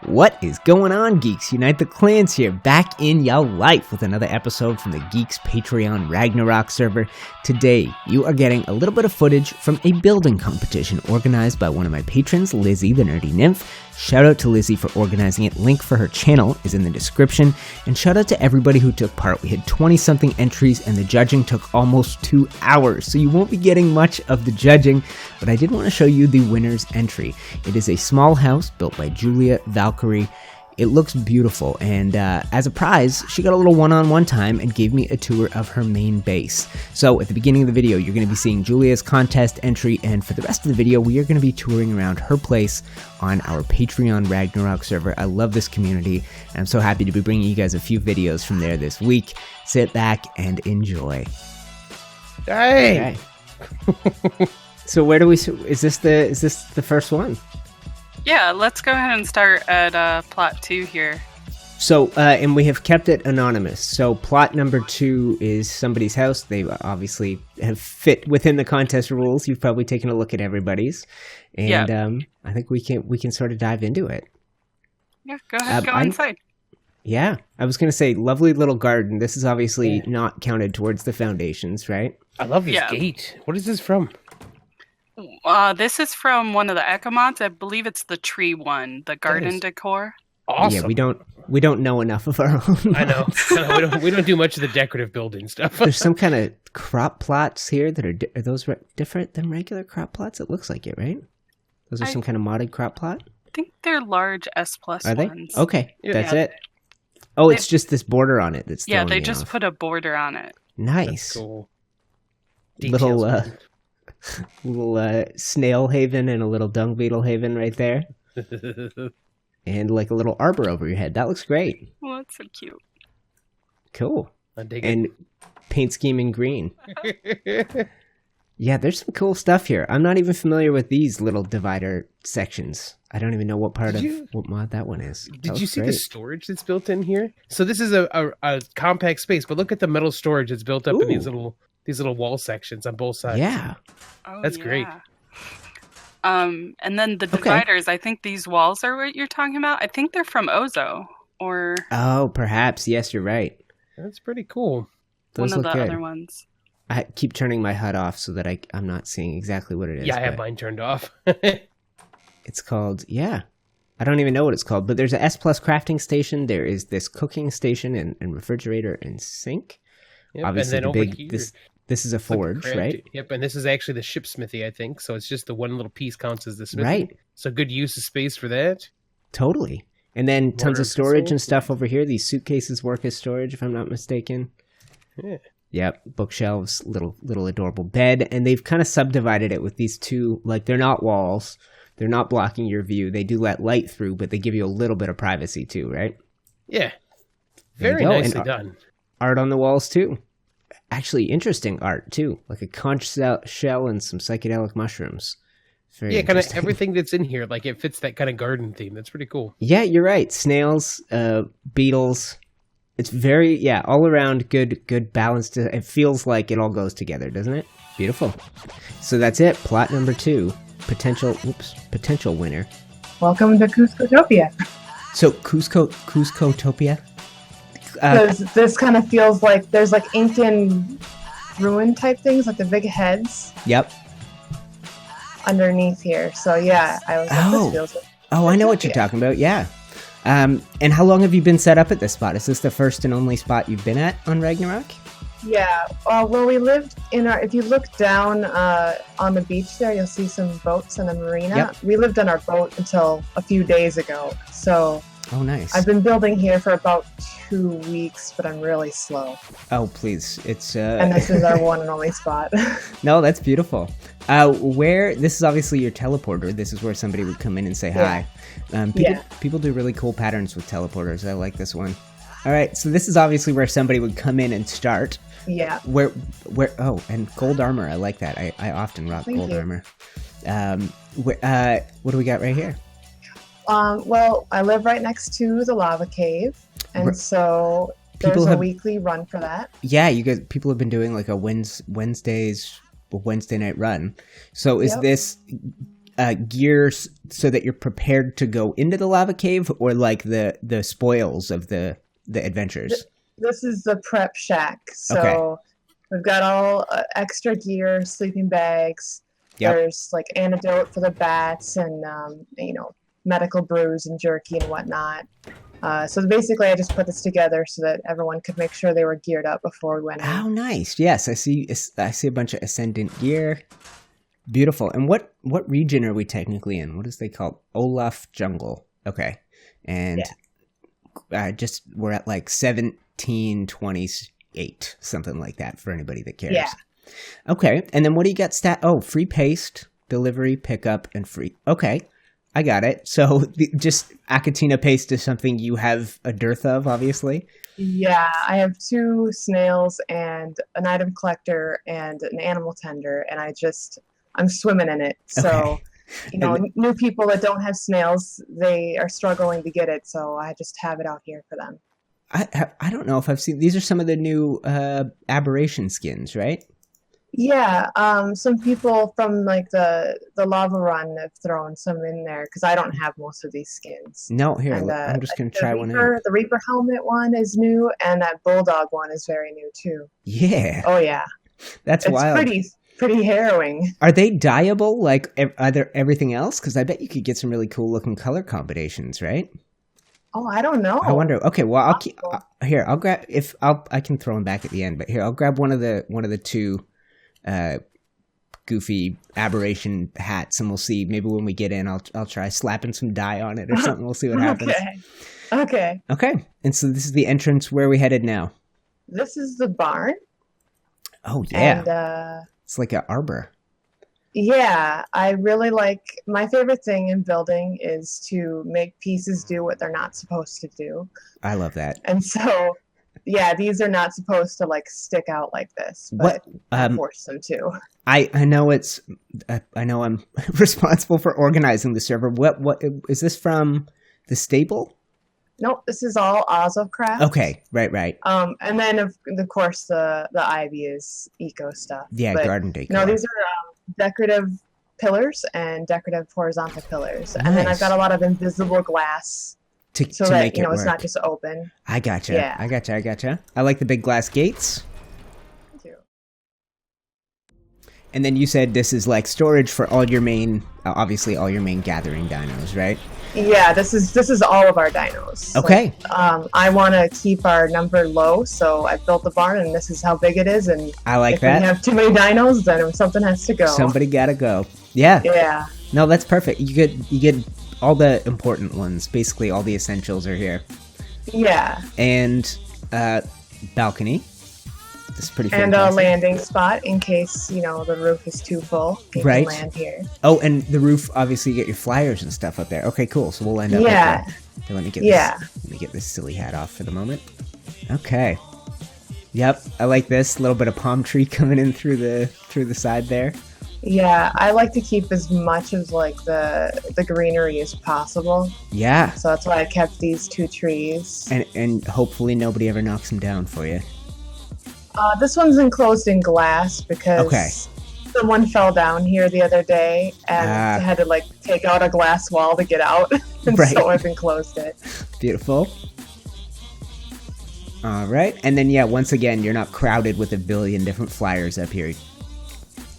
What is going on, Geeks? UniteTheClans here, back in your life with another episode from the Geeks Patreon Ragnarok server. Today, you are getting a little bit of footage from a building competition organized by one of my patrons, Lizzy, the nerdy nymph. Shout out to Lizzy for organizing it. Link for her channel is in the description. And shout out to everybody who took part. We had 20-something entries and the judging took almost 2 hours. So you won't be getting much of the judging, but I did want to show you the winner's entry. It is a small house built by JuliaValkyrie. It looks beautiful, and as a prize, she got a little one-on-one time and gave me a tour of her main base. So at the beginning of the video, you're going to be seeing Julia's contest entry, and for the rest of the video, we are going to be touring around her place on our Patreon Ragnarok server. I love this community, and I'm so happy to be bringing you guys a few videos from there this week. Sit back and enjoy. Hey! Okay. So where do we? Is this the first one? Yeah, let's go ahead and start at plot 2 here. So, and we have kept it anonymous. So plot number 2 is somebody's house. They obviously have fit within the contest rules. You've probably taken a look at everybody's. And Yep. I think we can sort of dive into it. Yeah, go ahead, go inside. Yeah, I was going to say, lovely little garden. This is obviously not counted towards the foundations, right? I love this Yeah. gate. What is this from? This is from one of the Echo mods. I believe it's the tree one, the garden decor. Awesme. Yeah, we don't know enough of our own. I know. we don't do much of the decorative building stuff. There's some kind of crop plots here that are those different than regular crop plots? It looks like it, right? Those are some kind of modded crop plot? I think they're large S+ Are they? ones. Okay, Yeah. that's it. Oh, it's just this border on it that's Yeah, throwing they me just off. put a border on it. Nice. Cool. Little snail haven and a little dung beetle haven right there. And like a little arbor over your head. That looks great. Well, that's so cute. Cool. I dig And paint scheme in green. Yeah, there's some cool stuff here. I'm not even familiar with these little divider sections. I don't even know what part of what mod that one is. Did you see the storage that's built in here? So this is a compact space, but look at the metal storage that's built up in these little wall sections on both sides. Yeah. Oh, That's great. And then the dividers, I think these walls are what you're talking about. I think they're from Ozo or Oh, perhaps. Yes, you're right. That's pretty cool. Those one of look the good. other ones. I keep turning my HUD off so that I'm not seeing exactly what it is. Yeah, I have but mine turned off. It's called, I don't even know what it's called, but there's a S+ crafting station. There is this cooking station and refrigerator and sink. Yep, Obviously, and then the over big, here, this is a forge, right? Yep, and this is actually the ship smithy, I think. So it's just the one little piece counts as the smithy. Right. So good use of space for that. Totally. And then tons Water of storage consoles. and stuff over here. These suitcases work as storage, if I'm not mistaken. Yeah. Yep, bookshelves, little adorable bed, and they've kind of subdivided it with these two, like they're not walls, they're not blocking your view. They do let light through, but they give you a little bit of privacy too, right? Yeah. There you Very go. nicely And done. art on the walls too. Actually, interesting art too, like a conch shell and some psychedelic mushrooms. Very Yeah, kind of interesting. everything that's in here, like it fits that kind of garden theme. That's pretty cool. Yeah, you're right. Snails, beetles. It's very, all around good balance. It feels like it all goes together, doesn't it? Beautiful. So that's it. Plot number 2. Potential winner. Welcome to Cuscotopia. So Cuscotopia? Because this kind of feels like there's like Incan ruin type things, like the big heads Yep. underneath here. So yeah, I was like, this feels like Oh, I know what you're talking about. Yeah. And how long have you been set up at this spot? Is this the first and only spot you've been at on Ragnarok? Yeah. Well, we lived in if you look down on the beach there, you'll see some boats and a marina. Yep. We lived on our boat until a few days ago. So Oh, nice. I've been building here for about 2 weeks, but I'm really slow. Oh, please. It's And this is our one and only spot. No, that's beautiful. This is obviously your teleporter. This is where somebody would come in and say hi. People do really cool patterns with teleporters. I like this one. All right, so this is obviously where somebody would come in and start. Yeah. And gold armor. I like that. I often rock Thank gold you. armor. What do we got right here? Well, I live right next to the lava cave, and so there's a weekly run for that. Yeah, people have been doing like a Wednesday night run. So is gears so that you're prepared to go into the lava cave, or like the spoils of the adventures? This is the prep shack. So Okay. we've got all extra gear, sleeping bags. Yep. There's like antidote for the bats and, medical brews and jerky and whatnot. So basically I just put this together so that everyone could make sure they were geared up before we went in. Oh, nice. Yes, I see a bunch of Ascendant gear. Beautiful. And what region are we technically in? What is they called? Oluf Jungle. Okay. And we're at like 1728, something like that for anybody that cares. Yeah. Okay. And then what do you got free paste, delivery, pickup, and free. Okay. I got it. So just Akatina paste is something you have a dearth of, obviously. Yeah, I have 2 snails and an item collector and an animal tender, and I'm swimming in it. So, Okay. new people that don't have snails, they are struggling to get it, so I just have it out here for them. I don't know if I've seen, these are some of the new aberration skins, right? Yeah, some people from like the lava run have thrown some in there because I don't have most of these skins. No, here, And, I'm just going to try one out. The Reaper helmet one is new, and that Bulldog one is very new too. Yeah. Oh yeah, That's it's wild. pretty harrowing. Are they dyeable like everything else? Because I bet you could get some really cool looking color combinations, right? Oh, I don't know. I wonder. Okay, well, I'll grab I can throw them back at the end, but here I'll grab one of the 2 goofy aberration hats, and we'll see. Maybe when we get in, I'll try slapping some dye on it or something. We'll see what happens. Okay. And so this is the entrance. Where are we headed now? This is the barn. Oh yeah, And it's like an arbor. yeah, I really like. My favorite thing in building is to make pieces do what they're not supposed to do. I love that. And so, yeah, these are not supposed to like stick out like this, but I force them to. I know I know I'm responsible for organizing the server. What is this from the stable? Nope, this is all Ozocraft. Okay, right. And then of course the Ivy is eco stuff. Yeah, but, garden decor. No, these are decorative pillars and decorative horizontal pillars, Nice. and then I've got a lot of invisible glass. So that make it it's work. not just open. I gotcha. Yeah. I gotcha. I like the big glass gates. Too. And then you said this is like storage for all your main, obviously all your main gathering dinos, right? Yeah, this is all of our dinos. Okay. Like, I want to keep our number low, so I built the barn, and this is how big it is. And I like if that. we have too many dinos, then something has to go. Somebody gotta go. Yeah. Yeah. No, that's perfect. You get all the important ones. Basically, all the essentials are here. Yeah. And balcony. This is pretty And fantastic. a landing spot in case, the roof is too full. You Right. can land here. Oh, and the roof, obviously, you get your flyers and stuff up there. Okay, cool. So we'll end up Yeah. up there. Here, let me get this silly hat off for the moment. Okay. Yep, I like this. A little bit of palm tree coming in through the side there. Yeah, I like to keep as much of like the greenery as possible. Yeah. So that's why I kept these 2 trees. And hopefully nobody ever knocks them down for you. This one's enclosed in glass because someone fell down here the other day and had to like take out a glass wall to get out, and so I've enclosed it. Beautiful. All right, and then once again, you're not crowded with a billion different flyers up here.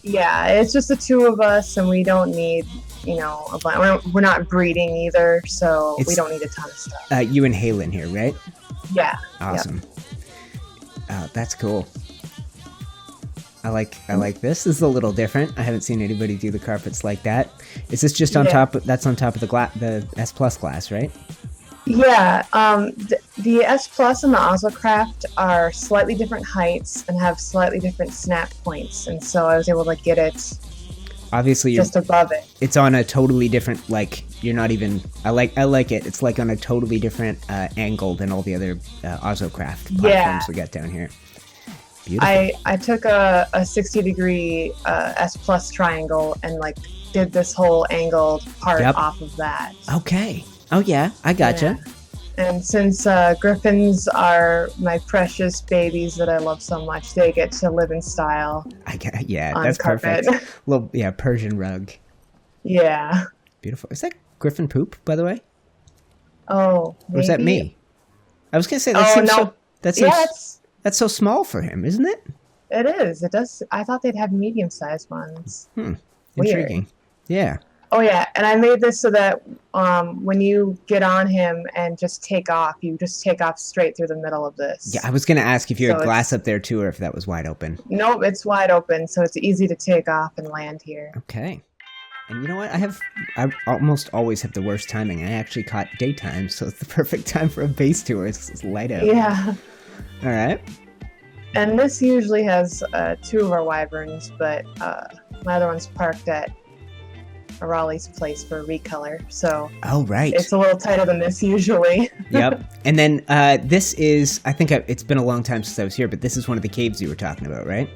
Yeah, it's just the 2 of us, and we don't need, we're not breeding either, so we don't need a ton of stuff. You and Halen here, right? Yeah. Awesome. That's cool. I like this. This is a little different. I haven't seen anybody do the carpets like that. Is this just on top? That's on top of the S Plus glass, right? Yeah. The S Plus and the Ozocraft are slightly different heights and have slightly different snap points, and so I was able to get it. Obviously, just above it. It's on a totally different. Like you're not even. I like it. It's like on a totally different angle than all the other Ozocraft platforms we got down here. Beautiful. I took a 60-degree S Plus triangle and like did this whole angled part off of that. Okay. Oh yeah, I gotcha. Yeah. And since griffins are my precious babies that I love so much, they get to live in style. That's carpet. perfect. Little Persian rug. Yeah. Beautiful. Is that Griffin poop, by the way? Oh, maybe? Or is that me? I was gonna say that's so small for him, isn't it? It is. It does. I thought they'd have medium-sized ones. Intriguing. Yeah. Oh yeah, and I made this so that when you get on him and just take off, you just take off straight through the middle of this. Yeah, I was gonna ask if you had glass up there too, or if that was wide open. Nope, it's wide open, so it's easy to take off and land here. Okay. And you know what? I almost always have the worst timing. I actually caught daytime, so it's the perfect time for a base tour. It's light out. Yeah. All right. And this usually has 2 of our wyverns, but my other one's parked at Arahli's place for recolor, so it's a little tighter than this usually. Yep. And then this is, I think it's been a long time since I was here, but this is one of the caves you were talking about, right?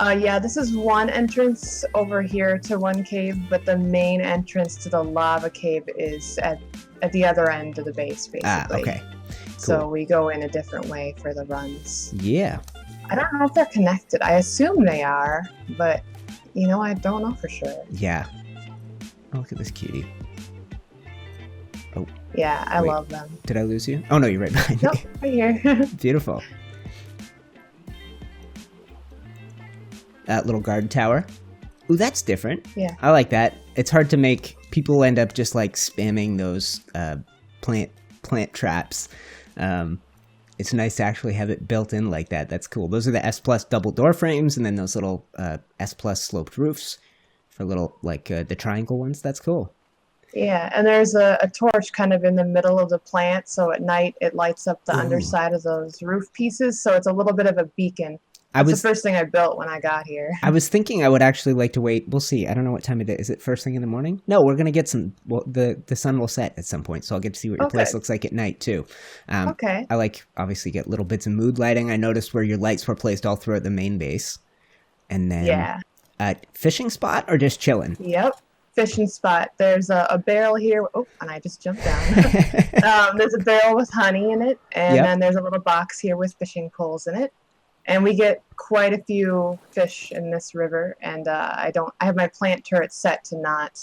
Yeah, this is one entrance over here to one cave, but the main entrance to the lava cave is at the other end of the base, basically. Okay. Cool. So we go in a different way for the runs. Yeah. I don't know if they're connected. I assume they are, but, I don't know for sure. Yeah. Oh, look at this cutie. Oh. Yeah, I love them. Did I lose you? Oh, no, you're right behind me. Nope, right here. Beautiful. That little guard tower. Ooh, that's different. Yeah. I like that. It's hard to make. People end up just like spamming those plant traps. It's nice to actually have it built in like that. That's cool. Those are the S Plus double door frames, and then those little S Plus sloped roofs for little the triangle ones. That's cool. Yeah, and there's a torch kind of in the middle of the plant, so at night it lights up the underside of those roof pieces, so it's a little bit of a beacon. That's the first thing I built when I got here. I was thinking I would actually like to wait. We'll see. I don't know what time it is. Is it first thing in the morning? No, we're going to get some. Well, the sun will set at some point, so I'll get to see what your place looks like at night, too. Okay. I obviously, get little bits of mood lighting. I noticed where your lights were placed all throughout the main base. And then, fishing spot or just chilling? Yep. Fishing spot. There's a barrel here. Oh, and I just jumped down. There's a barrel with honey in it, and then there's a little box here with fishing poles in it. And we get quite a few fish in this river, and I have my plant turret set to not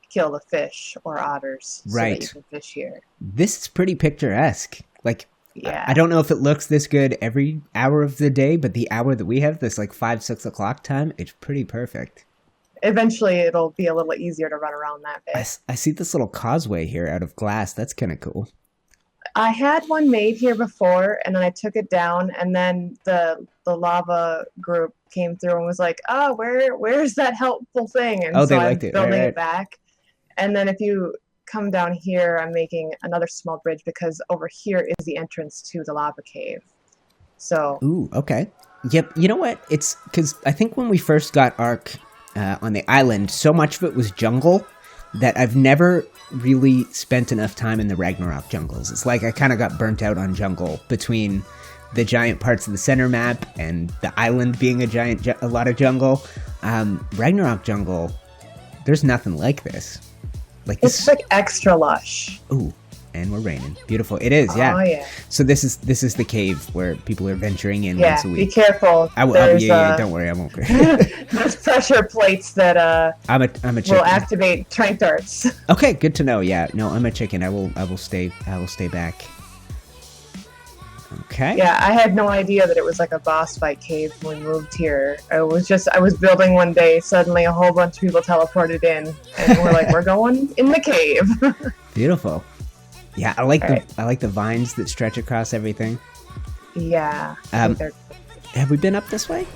kill the fish or otters, so that you can fish here. This is pretty picturesque. I don't know if it looks this good every hour of the day, but the hour that we have, this 5-6 o'clock time, it's pretty perfect. Eventually, it'll be a little easier to run around that bit. I see this little causeway here out of glass. That's kind of cool. I had one made here before, and then I took it down, and then the lava group came through and was like, "Oh, where's that helpful thing?" And so I'm building it back. And then if you come down here, I'm making another small bridge because over here is the entrance to the lava cave. So. Ooh, okay. Yep. You know what? It's because I think when we first got Ark on the island, so much of it was jungle that I've never really spent enough time in the Ragnarok jungles. It's like I kind of got burnt out on jungle between the giant parts of the center map and the island being a lot of jungle. Ragnarok jungle, there's nothing like this. It's extra lush. Ooh, and we're raining. Beautiful. It is, yeah. Oh yeah. So this is the cave where people are venturing in once a week. Be careful. Don't worry, I won't. There's pressure plates that I'm a chicken. Will activate trank darts. Okay, good to know. Yeah, no, I'm a chicken. I will stay back. Okay. Yeah, I had no idea that it was like a boss fight cave when we moved here. I was building one day, suddenly a whole bunch of people teleported in, and we're like, we're going in the cave. Beautiful. Yeah, I like the vines that stretch across everything. Yeah. Have we been up this way?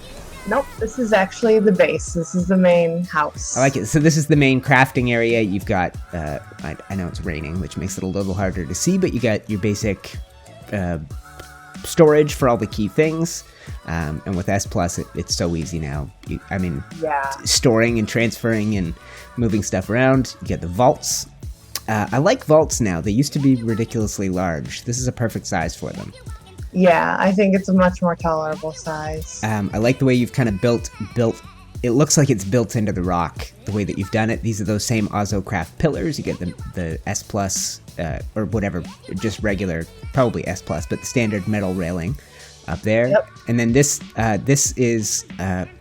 Nope, this is actually the base. This is the main house. I like it. So this is the main crafting area. You've got, I know it's raining, which makes it a little harder to see, but you got your basic storage for all the key things. And with S Plus, it's so easy now. Storing and transferring and moving stuff around. You get the vaults. I like vaults now. They used to be ridiculously large. This is a perfect size for them. Yeah, I think it's a much more tolerable size. I like the way you've kind of built. It looks like it's built into the rock, the way that you've done it. These are those same Ozocraft pillars. You get the S Plus, or whatever, just regular, probably S Plus, but the standard metal railing up there. Yep. And then this is,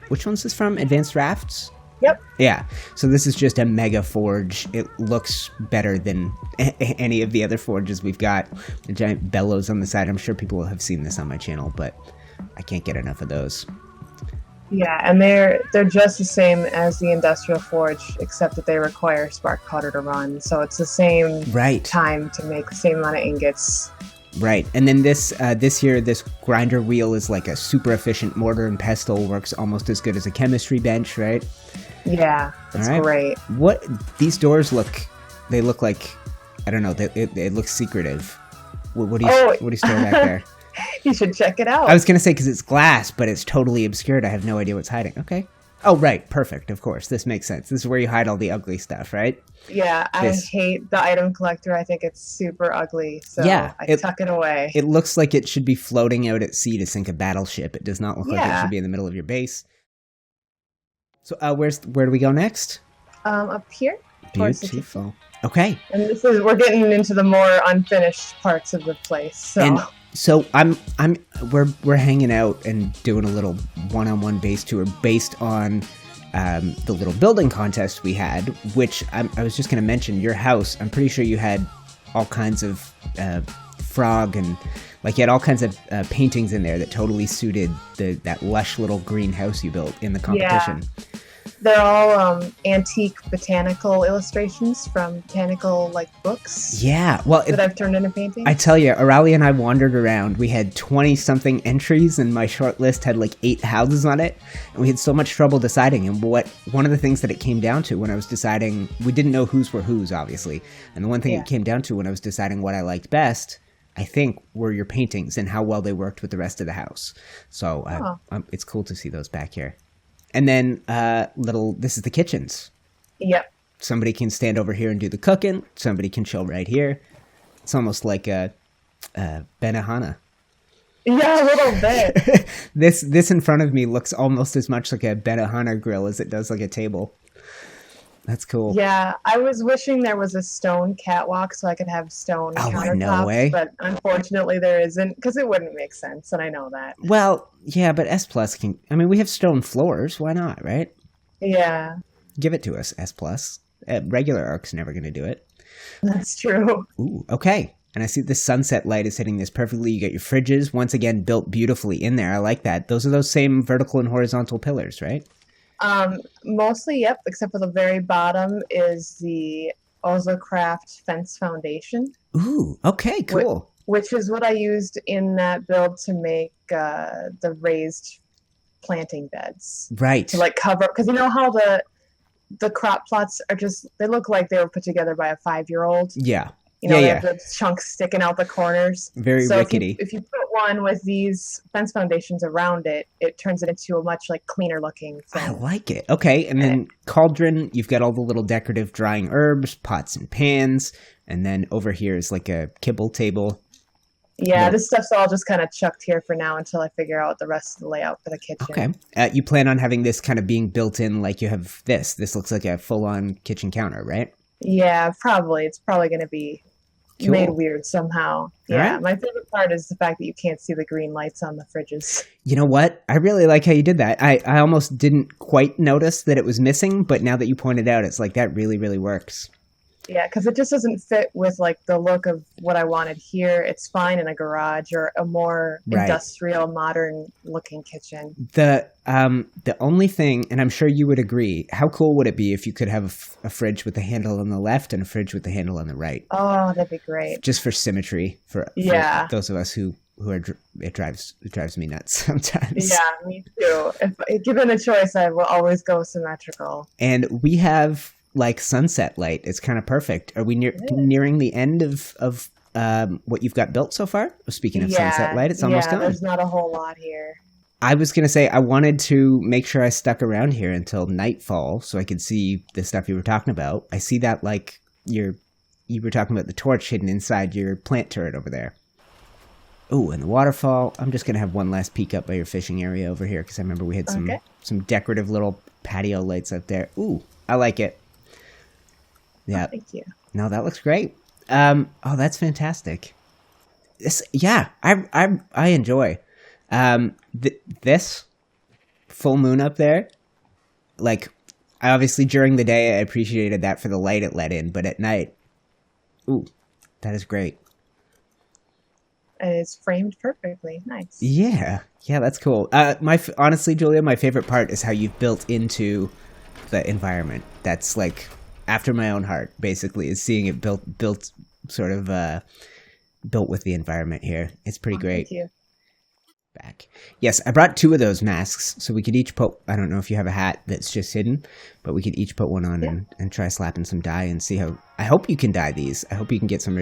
which one's this from? Advanced Rafts? Yep, Yeah, so this is just a mega forge. It looks better than any of the other forges we've got. The giant bellows on the side. I'm sure people have seen this on my channel, but I can't get enough of those. Yeah, and they're just the same as the industrial forge, except that they require spark powder to run. So it's the same time to make the same amount of ingots. Right, and then this grinder wheel is like a super efficient mortar and pestle. Works almost as good as a chemistry bench, right? Yeah, it's great. What these doors look? They look like, I don't know. It looks secretive. What do you store back there? You should check it out. I was gonna say because it's glass, but it's totally obscured. I have no idea what's hiding. Okay. Oh, right. Perfect. Of course. This makes sense. This is where you hide all the ugly stuff, right? Yeah, I hate the item collector. I think it's super ugly. So yeah, I tuck it away. It looks like it should be floating out at sea to sink a battleship. It does not look like it should be in the middle of your base. So where do we go next? Up here. Beautiful. Okay. And we're getting into the more unfinished parts of the place. So we're hanging out and doing a little one-on-one base tour based on the little building contest we had, which I was just going to mention. Your house, I'm pretty sure you had all kinds of frog and you had all kinds of paintings in there that totally suited that lush little green house you built in the competition. Yeah. They're all antique botanical illustrations from botanical books. Yeah, well, that I've turned into paintings. I tell you, Arahli and I wandered around. We had 20-something entries, and my short list had 8 houses on it. And we had so much trouble deciding. And one of the things that it came down to when I was deciding, we didn't know whose were whose, obviously. And the one thing it came down to when I was deciding what I liked best, I think, were your paintings and how well they worked with the rest of the house. So it's cool to see those back here. And then this is the kitchens. Yep. Somebody can stand over here and do the cooking. Somebody can chill right here. It's almost like a Benihana. Yeah, a little bit. This in front of me looks almost as much like a Benihana grill as it does like a table. That's cool. Yeah, I was wishing there was a stone catwalk so I could have stone countertops, no way. But unfortunately there isn't, because it wouldn't make sense, and I know that. Well, yeah, but S Plus can. I mean, we have stone floors. Why not, right? Yeah. Give it to us, S Plus. Regular Ark's never going to do it. That's true. Ooh, okay. And I see the sunset light is hitting this perfectly. You get your fridges, once again, built beautifully in there. I like that. Those are those same vertical and horizontal pillars, right? Mostly, yep, except for the very bottom is the Ozocraft fence foundation. Ooh, okay, cool. Which is what I used in that build to make the raised planting beds. Right. To cover, because you know how the crop plots are they look like they were put together by a 5-year-old. Yeah. They have the chunks sticking out the corners. Very rickety. If you put one with these fence foundations around it, it turns it into a much cleaner looking thing. I like it. Okay, and then cauldron, you've got all the little decorative drying herbs, pots and pans, and then over here is a kibble table. Yeah, this stuff's all just kind of chucked here for now until I figure out the rest of the layout for the kitchen. Okay. You plan on having this kind of being built in like you have this. This looks like a full-on kitchen counter, right? Yeah, probably. It's probably going to be made weird somehow. Yeah, right. My favorite part is the fact that you can't see the green lights on the fridges. You know what? I really like how you did that. I almost didn't quite notice that it was missing, but now that you pointed out, it's that really, really works. Yeah, because it just doesn't fit with the look of what I wanted here. It's fine in a garage or a more industrial, modern looking kitchen. The only thing, and I'm sure you would agree, how cool would it be if you could have a fridge with the handle on the left and a fridge with the handle on the right? Oh, that'd be great. Just for symmetry, for those of us who are, it drives me nuts sometimes. Yeah, me too. If given a choice, I will always go symmetrical. And we have sunset light. It's kind of perfect. Are we nearing the end of what you've got built so far? Speaking of sunset light, it's almost done. There's not a whole lot here. I was going to say I wanted to make sure I stuck around here until nightfall so I could see the stuff you were talking about. I see that you were talking about the torch hidden inside your plant turret over there. Oh, and the waterfall. I'm just going to have one last peek up by your fishing area over here because I remember we had some decorative little patio lights up there. Ooh, I like it. Yeah. Oh, thank you. No, that looks great. That's fantastic. I enjoy this full moon up there. obviously during the day I appreciated that for the light it let in, but at night, ooh, that is great. And it's framed perfectly. Nice. Yeah, that's cool. Honestly, Julia, my favorite part is how you've built into the environment. That's like after my own heart, basically, is seeing it built sort of built with the environment here. It's pretty great. Thank you. Back. Yes, I brought 2 of those masks, so we could each put, I don't know if you have a hat that's just hidden, but we could each put one on and try slapping some dye and see how, I hope you can dye these. I hope you can get some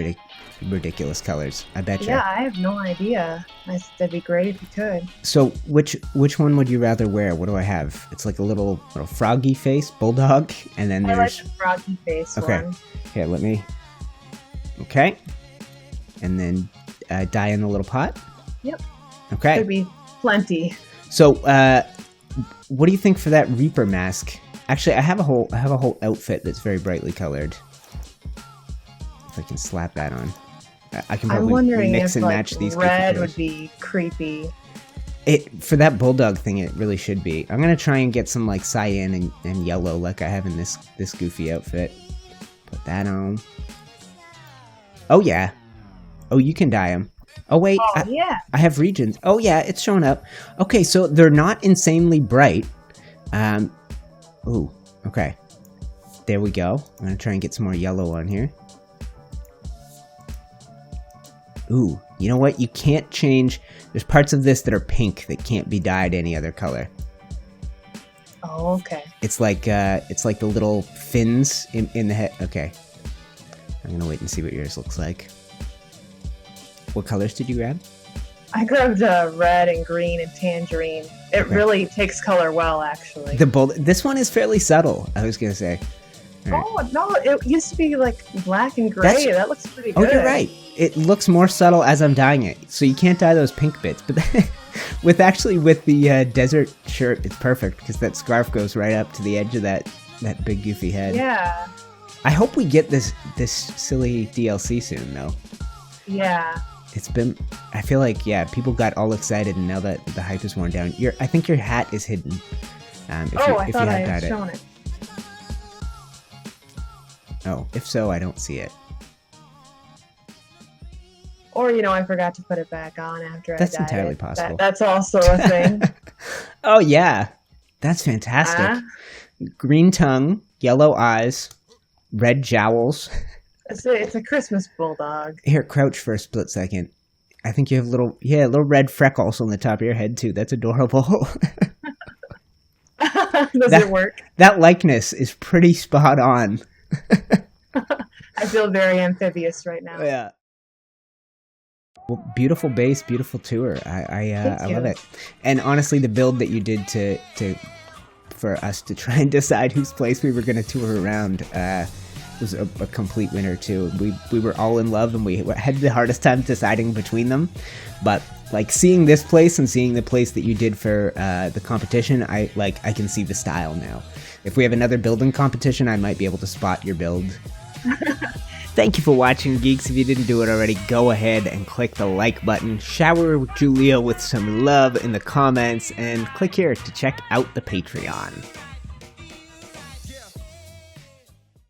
ridiculous colors. I bet you. Yeah, I have no idea. That'd be great if you could. So which one would you rather wear? What do I have? It's like a little froggy face, bulldog, and then there's... I like the froggy face one. Here, let me... Okay. And then dye in the little pot? Yep. Okay. Could be plenty. So, what do you think for that Reaper mask? Actually, I have a whole outfit that's very brightly colored. If I can slap that on, I can probably mix and match these. Red would be creepy. For that bulldog thing, it really should be. I'm gonna try and get some like cyan and yellow, like I have in this goofy outfit. Put that on. Oh yeah. Oh, you can dye them. Oh, wait. Yeah. I have regions. Oh, yeah, it's showing up. Okay, so they're not insanely bright. Ooh, okay. There we go. I'm going to try and get some more yellow on here. Ooh, you know what? You can't change. There's parts of this that are pink that can't be dyed any other color. Oh, okay. It's like the little fins in the head. Okay. I'm going to wait and see what yours looks like. What colors did you grab? I grabbed red and green and tangerine. It really takes color well, actually. This one is fairly subtle, I was going to say. Right. Oh, no, it used to be like black and gray. That looks pretty good. Oh, you're right. It looks more subtle as I'm dyeing it. So you can't dye those pink bits. But with the desert shirt, it's perfect because that scarf goes right up to the edge of that big goofy head. Yeah. I hope we get this silly DLC soon, though. Yeah. I feel like, people got all excited, and now that the hype is worn down, I think your hat is hidden. I thought I had shown it. Oh, if so, I don't see it. Or, I forgot to put it back on after I dyed it. That's entirely possible. That's also a thing. Oh, yeah. That's fantastic. Green tongue, yellow eyes, red jowls. It's a Christmas bulldog. Here, crouch for a split second. I think you have little red freckles on the top of your head, too. That's adorable. Does it work? That likeness is pretty spot on. I feel very amphibious right now. Yeah. Well, beautiful base, beautiful tour. I love it. And honestly, the build that you did for us to try and decide whose place we were going to tour around was a complete winner too. We were all in love, and we had the hardest time deciding between them. But like seeing this place and seeing the place that you did for the competition, I can see the style now. If we have another building competition, I might be able to spot your build. Thank you for watching, Geeks. If you didn't do it already, go ahead and click the like button, shower Julia with some love in the comments, and click here to check out the Patreon.